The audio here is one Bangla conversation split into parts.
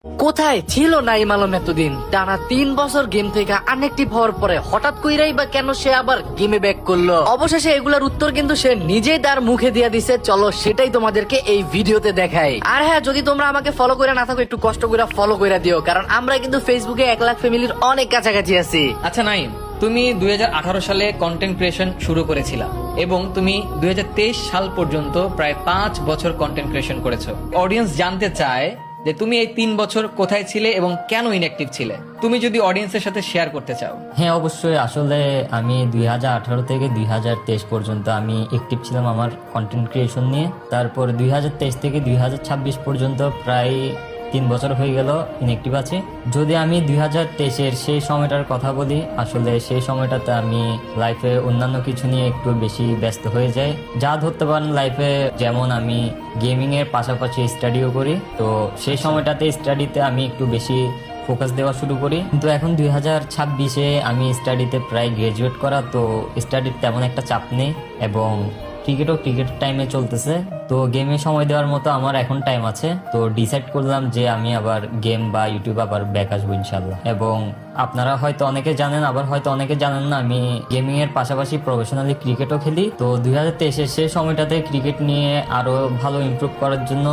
কোথায় ছিল নাইম আলম এতদিন? টানা 3 বছর গেম থেকে আনএক্টিভ হওয়ার পরে হঠাৎ কইরাই বা কেন সে আবার গেমে ব্যাক করলো? অবশেষে এগুলার উত্তর কিন্তু সে নিজেই তার মুখে দিয়ে দিছে। চলো সেটাই তোমাদেরকে এই ভিডিওতে দেখাই। আর হ্যাঁ, যদি তোমরা আমাকে ফলো করে না থাকো একটু কষ্ট করে ফলো করে দিও, কারণ আমরা কিন্তু ফেসবুকে 1 লাখ ফ্যামিলির অনেক কাছাকাছি আছি। আচ্ছা নাইম, তুমি 2018 সালে কন্টেন্ট ক্রিয়েশন শুরু করেছিলা এবং তুমি 2023 সাল পর্যন্ত প্রায় 5 বছর কন্টেন্ট ক্রিয়েশন করেছো। অডিয়েন্স জানতে চায় যে তুমি এই 3 বছর কোথায় ছিলে এবং কেন ইনঅ্যাক্টিভ ছিলে। তুমি যদি অডিয়েন্সের সাথে শেয়ার করতে চাও। হ্যাঁ, অবশ্যই। আসলে আমি 2018 থেকে 2023 পর্যন্ত আমি অ্যাক্টিভ ছিলাম আমার কন্টেন্ট ক্রিয়েশন নিয়ে। তারপর 2023 থেকে 2026 পর্যন্ত প্রায় 3 বছর হয়ে গেল ইনঅ্যাক্টিভ আছি। যদি আমি 2023-এর সেই সময়টার কথা বলি, আসলে সেই সময়টাতে আমি লাইফে অন্যান্য কিছু নিয়ে একটু বেশি ব্যস্ত হয়ে যাই। যা ধরতে পারেন লাইফে, যেমন আমি গেমিং এর পাশাপাশি স্টাডিও করি, তো সেই সময়টাতে স্টাডিতে আমি একটু বেশি ফোকাস দেওয়া শুরু করি। কিন্তু এখন 2026-এ আমি স্টাডিতে প্রায় গ্রাজুয়েট করা, তো স্টাডির তেমন একটা চাপ নেই এবং ক্রিকেট টাইমে চলতেছে, তো গেমে সময় দেওয়ার মতো আমার এখন টাইম আছে। তো ডিসাইড করলাম যে আমি আবার গেম বা ইউটিউব আবার ব্যাক আসবো ইনশাল্লাহ। এবং আপনারা হয়তো অনেকে জানেন, আবার হয়তো অনেকে জানেন না, আমি গেমিং এর পাশাপাশি প্রফেশনালি ক্রিকেটও খেলি। তো 2023-এর সেই সময়টাতে ক্রিকেট নিয়ে আরো ভালো ইমপ্রুভ করার জন্য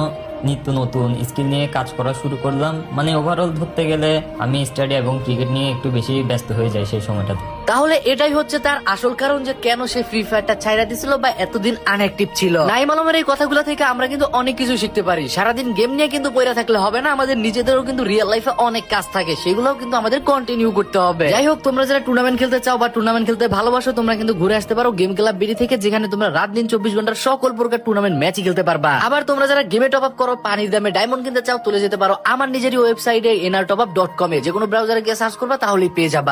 নিত্য নতুন স্কিল নিয়ে কাজ করা শুরু করলাম। মানে ওভারঅল ধরতে গেলে আমি স্টাডি এবং ক্রিকেট নিয়ে একটু বেশি ব্যস্ত হয়ে যাই সেই সময়টাতে। তাহলে এটাই হচ্ছে তার আসল কারণ যে কেন সে ফ্রি ফায়ারটা ছাইড়া দিছিল বা এতদিন আনঅ্যাক্টিভ ছিল। নাইম আলমের এই কথাগুলো থেকে আমরা কিন্তু অনেক কিছু শিখতে পারি। সারাদিন গেম নিয়ে কিন্তু পড়ে থাকলে হবে না, আমাদের নিজেদেরও কিন্তু রিয়েল লাইফে অনেক কাজ থাকে, সেগুলোও কিন্তু আমাদের কন্টিনিউ করতে হবে। যাই হোক, তোমরা যারা টুর্নামেন্ট খেলতে চাও বা টুর্নামেন্ট খেলতে ভালোবাসো, তোমরা কিন্তু ঘুরে আসতে পারো গেম ক্লাব বিডি থেকে, যেখানে তোমরা রাত দিন 24 ঘন্টার সকল প্রকার টুর্নামেন্ট ম্যাচই খেলতে পারবা। আবার তোমরা যারা গেমে টপ আপ করো, পানির দামে ডায়মন্ড কিনতে চাও, তুলে যেতে পারো আমার নিজেরই ওয়েবসাইটে enertopup.com এ। যে কোনো ব্রাউজারে গিয়ে সার্চ করবা তাহলেই পেয়ে যাবা।